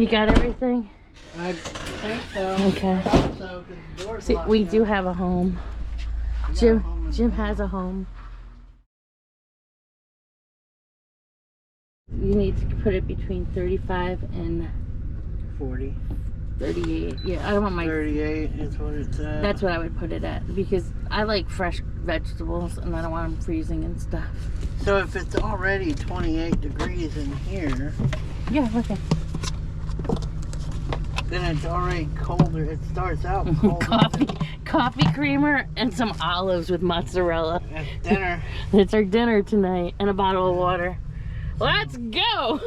You got everything? I think so. Okay. I hope so, 'cause the door's See, locked we now. do have a home. We got a Jim, home in Jim town. has a home. You need to put it between 35 and 40. 38. Yeah, I don't want my... 38 is what it's at. That's what I would put it at, because I like fresh vegetables and I don't want them freezing and stuff. So if it's already 28 degrees in here, Yeah, okay. then it's already colder. It starts out colder. Coffee creamer and some olives with mozzarella. At dinner. It's our dinner tonight, and a bottle of water. Let's go!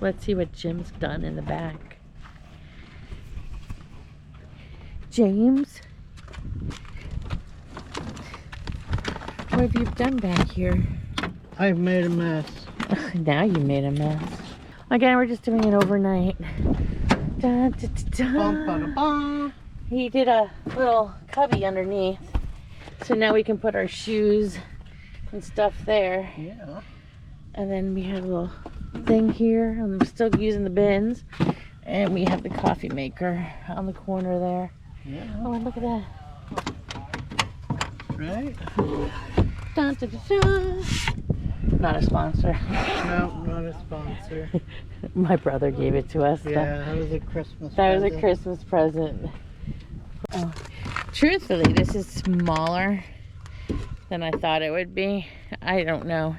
Let's see what Jim's done in the back. James? What have you done back here? I've made a mess. Now you made a mess. Again, we're just doing it overnight. Da, da, da, da. Bum, ba, bum. He did a little cubby underneath. So now we can put our shoes and stuff there. Yeah. And then we have a little thing here. I'm still using the bins. And we have the coffee maker on the corner there. Yeah. Oh, and look at that. Right? Dun, dun, dun, dun. Not a sponsor. No, not a sponsor. My brother gave it to us. Yeah, that was a Christmas That was present. a Christmas present. Oh. Truthfully, this is smaller than I thought it would be. I don't know.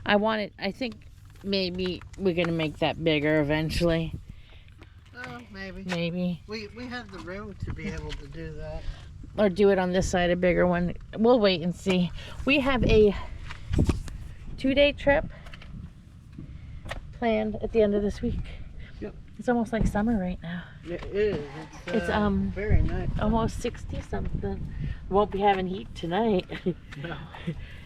I think maybe we're going to make that bigger eventually. Oh, maybe. Maybe. We have the room to be able to do that. Or do it on this side, a bigger one. We'll wait and see. We have a 2-day trip planned at the end of this week. Yep. It's almost like summer right now. It is. It's very nice. almost 60 something. Won't be having heat tonight. No.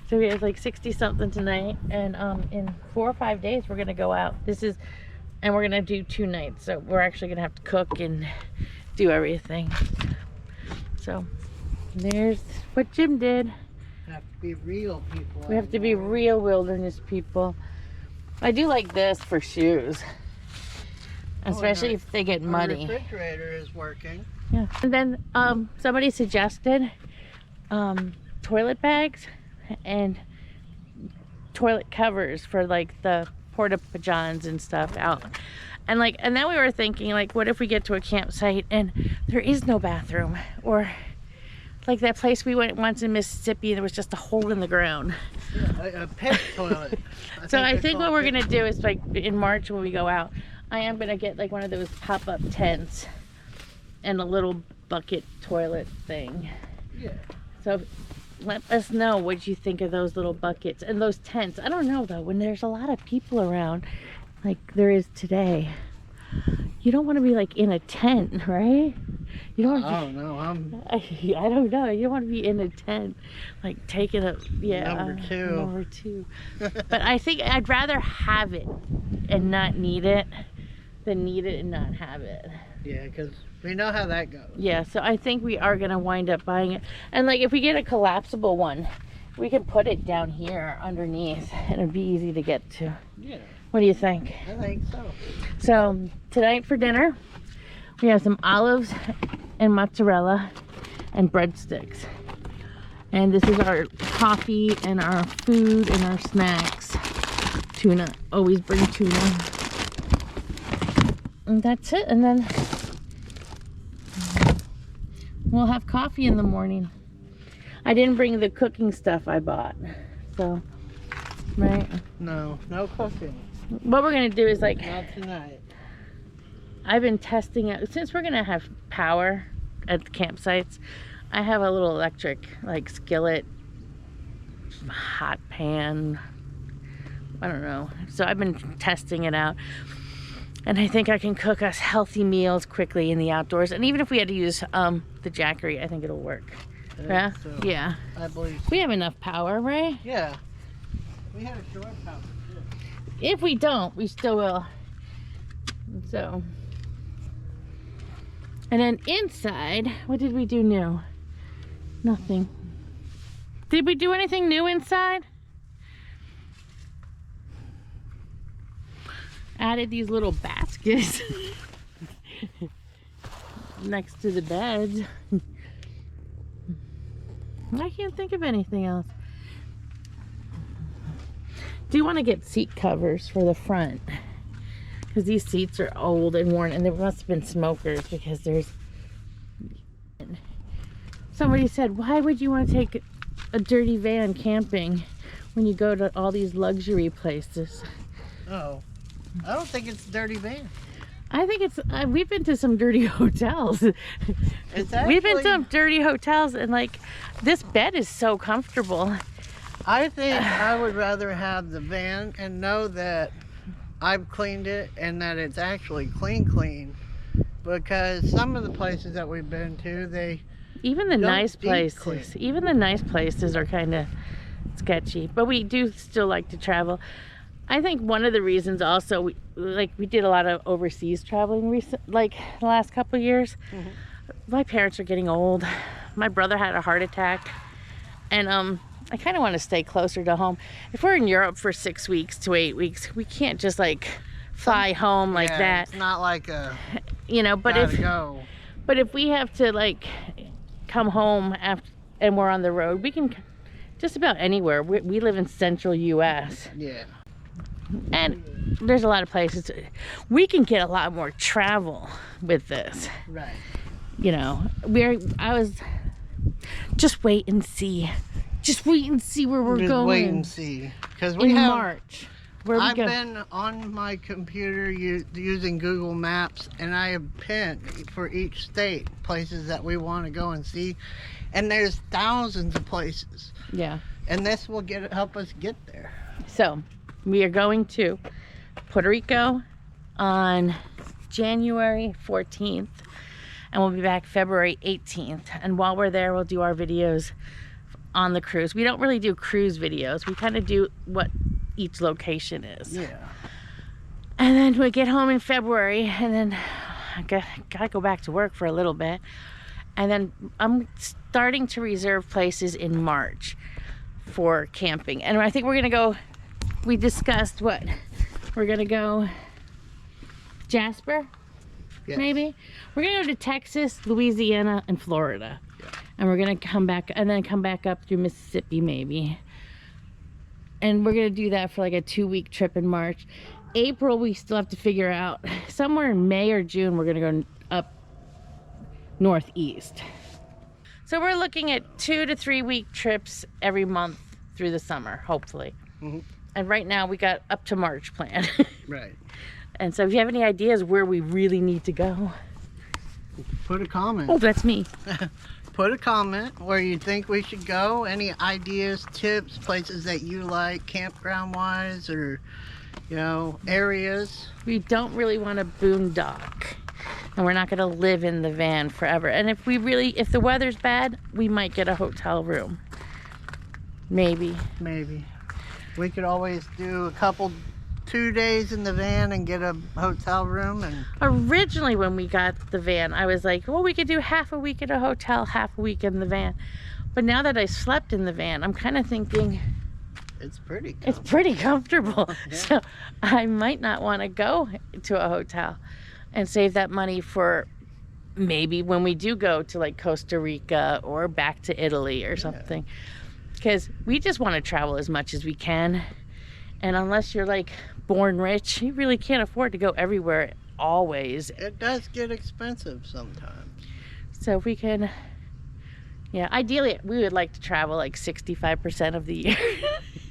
So we have like 60 something tonight, and in 4 or 5 days we're gonna go out. And we're gonna do 2 nights. So we're actually gonna have to cook and do everything. So there's what Jim did. We have to be real people. We have to be real wilderness people. I do like this for shoes, especially if they get muddy. The refrigerator is working. Yeah. And then somebody suggested toilet bags and toilet covers for like the porta johns and stuff out. And then we were thinking, like, what if we get to a campsite and there is no bathroom? Or like that place we went once in Mississippi, there was just a hole in the ground. Yeah, a pit toilet. I think what we're gonna do is, like, in March when we go out, I am gonna get like one of those pop-up tents and a little bucket toilet thing. Yeah. So let us know what you think of those little buckets and those tents. I don't know though, when there's a lot of people around like there is today, you don't want to be like in a tent, right? You don't want to I don't know. You don't want to be in a tent, like taking a Number two. But I think I'd rather have it and not need it than need it and not have it. Yeah, because we know how that goes. Yeah, so I think we are gonna wind up buying it. And like if we get a collapsible one, we can put it down here underneath and it'd be easy to get to. Yeah. What do you think? I think so. So tonight for dinner, we have some olives and mozzarella and breadsticks. And this is our coffee and our food and our snacks. Tuna, always bring tuna. And that's it, and then we'll have coffee in the morning. I didn't bring the cooking stuff I bought, so, right? No cooking. What we're gonna do is like, Not tonight. I've been testing it, since we're gonna have power at the campsites, I have a little electric, like, skillet, hot pan, I don't know. So I've been testing it out. And I think I can cook us healthy meals quickly in the outdoors. And even if we had to use the Jackery, I think it'll work. Yeah? So, Yeah. I believe so. We have enough power, right? Yeah. We had a short power too. If we don't, we still will. So. And then inside, what did we do new? Nothing. Did we do anything new inside? Added these little baskets next to the bed. I can't think of anything else. Do you want to get seat covers for the front? Because these seats are old and worn, and there must have been smokers because there's... Somebody said, why would you want to take a dirty van camping when you go to all these luxury places? Oh, I don't think it's a dirty van. I think it's, we've been to some dirty hotels. It's actually, We've been to some dirty hotels, and like, this bed is so comfortable. I think I would rather have the van and know that I've cleaned it and that it's actually clean. Because some of the places that we've been to, they even the don't nice deep places, clean. even the nice places are kind of sketchy. But we do still like to travel. I think one of the reasons also, we did a lot of overseas traveling the last couple of years. Mm-hmm. My parents are getting old. My brother had a heart attack, and I kind of want to stay closer to home. If we're in Europe for 6 weeks to 8 weeks, we can't just like fly home like that. It's not like a But if we have to like come home after and we're on the road, we can just about anywhere. We live in central U.S. Yeah. And there's a lot of places. We can get a lot more travel with this. Right. I was just wait and see. Just wait and see where we're going. Wait and see. Because in March. Where I've been on my computer using Google Maps, and I have pinned for each state places that we want to go and see. And there's thousands of places. Yeah. And this will help us get there. So, we are going to Puerto Rico on January 14th, and we'll be back February 18th. And while we're there, we'll do our videos on the cruise. We don't really do cruise videos. We kind of do what each location is. Yeah. And then we get home in February, and then I gotta go back to work for a little bit. And then I'm starting to reserve places in March for camping. And I think we're gonna go, we discussed what? We're gonna go Jasper, Yes. maybe? We're gonna go to Texas, Louisiana, and Florida. Yeah. And we're gonna come back, and then come back up through Mississippi, maybe. And we're gonna do that for like a 2-week trip in March. April, we still have to figure out. Somewhere in May or June, we're gonna go up northeast. So we're looking at 2 to 3 week trips every month through the summer, hopefully. Mm-hmm. And right now we got up to March planned. Right. And so if you have any ideas where we really need to go. Put a comment. Oh, that's me. Put a comment where you think we should go. Any ideas, tips, places that you like, campground wise, or areas. We don't really want to boondock, and we're not going to live in the van forever. And if the weather's bad, we might get a hotel room. Maybe. We could always do 2 days in the van and get a hotel room. And originally when we got the van, I was like, well, we could do half a week at a hotel, half a week in the van. But now that I slept in the van, I'm kind of thinking it's pretty comfortable. Yeah. So I might not want to go to a hotel and save that money for maybe when we do go to like Costa Rica or back to Italy or something. Because we just want to travel as much as we can. And unless you're like born rich, you really can't afford to go everywhere always. It does get expensive sometimes. So if we can, ideally we would like to travel like 65% of the year.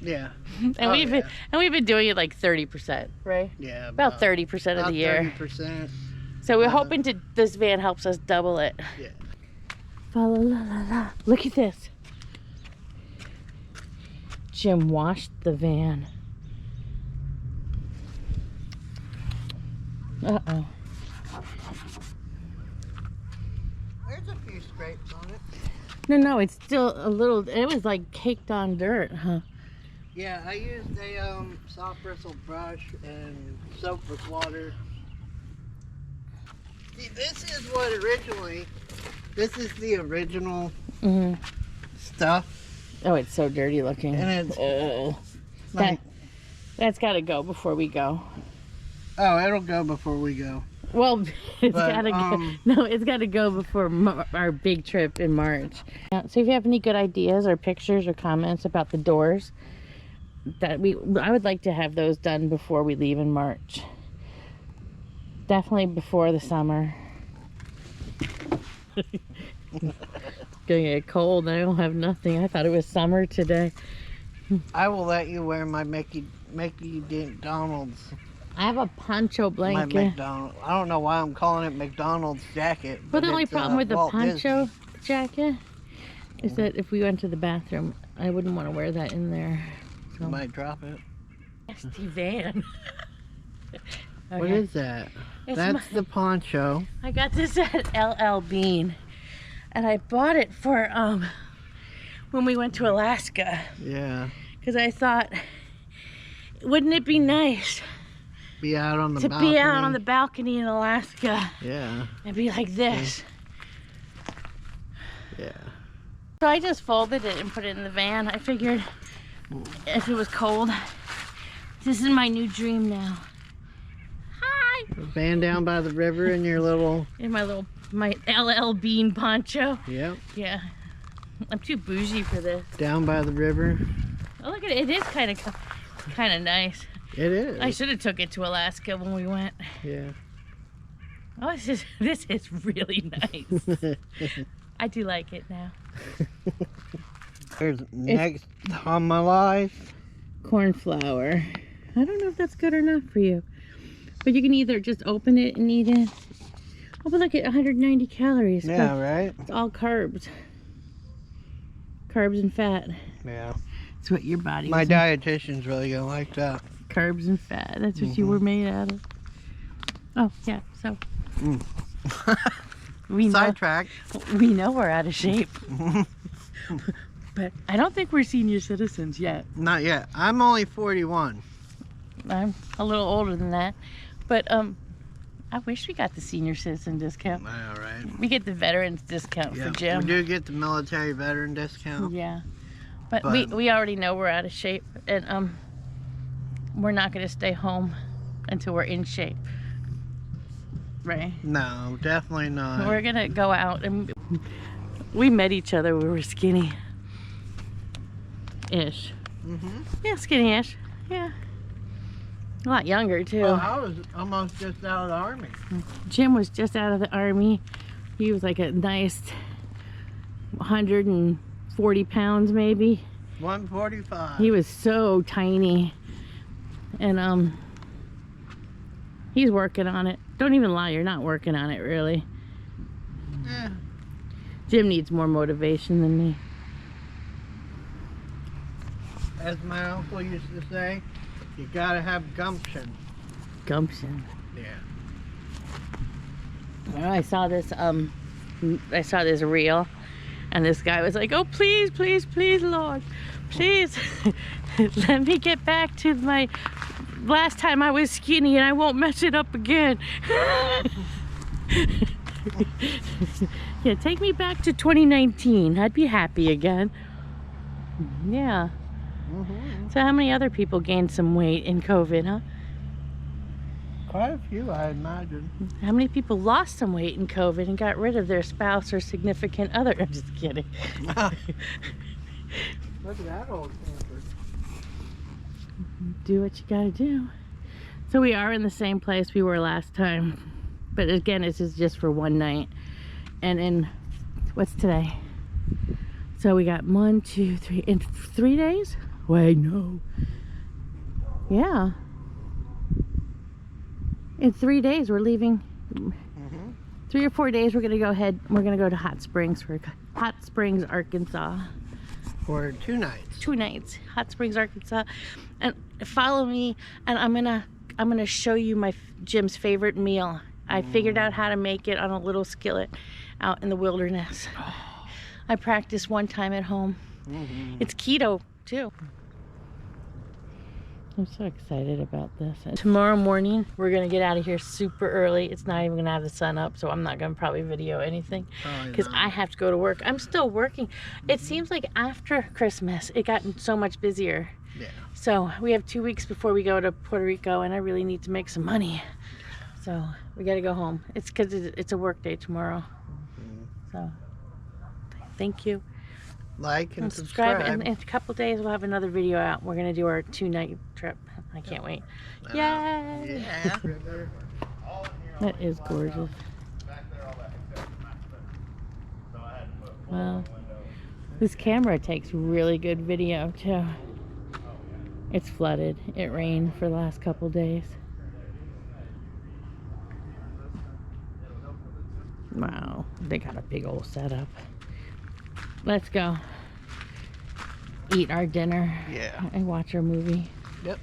Yeah. And we've been doing it like 30%, right? Yeah. About 30% of the year. 30%. So we're hoping this van helps us double it. Yeah. La la la la. Look at this. Jim washed the van. Uh-oh. There's a few scrapes on it. No, it's still a little, it was like caked on dirt, huh? Yeah, I used a soft bristle brush and soap with water. See, this is the original stuff. Oh, it's so dirty looking. And it's that, that's got to go before we go. Oh, it'll go before we go. Well, it's got to go. No, it's got to go before our big trip in March. So if you have any good ideas or pictures or comments about the doors, I would like to have those done before we leave in March. Definitely before the summer. It's gonna get cold. I don't have nothing. I thought it was summer today. I will let you wear my Mickey McDonald's. I have a poncho blanket. My McDonald's. I don't know why I'm calling it McDonald's jacket. But the only problem with the Walt poncho Disney jacket is that if we went to the bathroom, I wouldn't want to wear that in there. So. You might drop it. Nasty van. Okay. What is that? That's the poncho. I got this at LL Bean, and I bought it for when we went to Alaska. Yeah. Because I thought, wouldn't it be nice be out on the to balcony. be out on the balcony in Alaska? Yeah. And be like this. Yeah. So I just folded it and put it in the van. I figured if it was cold, this is my new dream now. Hi! Van down by the river in your little... In my LL Bean poncho. Yep. Yeah. I'm too bougie for this. Down by the river. Oh, look at it. It is kind of nice. It is. I should have took it to Alaska when we went. Yeah. Oh, this is really nice. I do like it now. There's next on my life. Corn flour. I don't know if that's good or not for you. But you can either just open it and eat it. Oh, but look at 190 calories. Yeah, right? It's all carbs. Carbs and fat. Yeah. That's what your body My dietitian's really gonna like that. Carbs and fat. That's what you were made out of. Oh, yeah. So. We know, Sidetrack. We know we're out of shape. But I don't think we're senior citizens yet. Not yet. I'm only 41. I'm a little older than that. But I wish we got the senior citizen discount. Yeah, right. We get the veterans discount for Jim. We do get the military veteran discount. Yeah. But we already know we're out of shape, and we're not going to stay home until we're in shape. Right? No, definitely not. We're going to go out, and we met each other when we were skinny. Ish. Yeah, skinny-ish. Yeah. A lot younger, too. Well, I was almost just out of the army. Jim was just out of the army. He was like a nice 140 pounds, maybe. 145. He was so tiny. And, he's working on it. Don't even lie, you're not working on it, really. Yeah. Jim needs more motivation than me. As my uncle used to say, you gotta have gumption. Gumption. Yeah. Well, I saw this reel, and this guy was like, "Oh, please, please, please, Lord, please, let me get back to my last time I was skinny, and I won't mess it up again." Yeah, take me back to 2019. I'd be happy again. Yeah. So how many other people gained some weight in COVID, huh? Quite a few, I imagine. How many people lost some weight in COVID and got rid of their spouse or significant other? I'm just kidding. Look at that old camper. Do what you gotta do. So we are in the same place we were last time. But again, this is just for one night. And in, what's today? So we got 1, 2, 3, in 3 days? Wait, no. Yeah. In 3 days, we're leaving. 3 or 4 days, we're gonna go ahead. We're gonna go to Hot Springs, Arkansas. For 2 nights. 2 nights, Hot Springs, Arkansas, and follow me. And I'm gonna show you Jim's favorite meal. I figured out how to make it on a little skillet out in the wilderness. I practiced one time at home. It's keto too. I'm so excited about this. And tomorrow morning, we're going to get out of here super early. It's not even going to have the sun up, so I'm not going to probably video anything because I have to go to work. I'm still working. It seems like after Christmas, it got so much busier. Yeah. So we have 2 weeks before we go to Puerto Rico, and I really need to make some money. So we got to go home. It's because it's a work day tomorrow. So thank you. Like and subscribe. And in a couple days, we'll have another video out. We're going to do our 2-night trip. I can't wait. Yay! Yeah. That is gorgeous. Wow. This camera takes really good video, too. It's flooded. It rained for the last couple days. Wow. They got a big old setup. Let's go eat our dinner. Yeah. And watch our movie. Yep.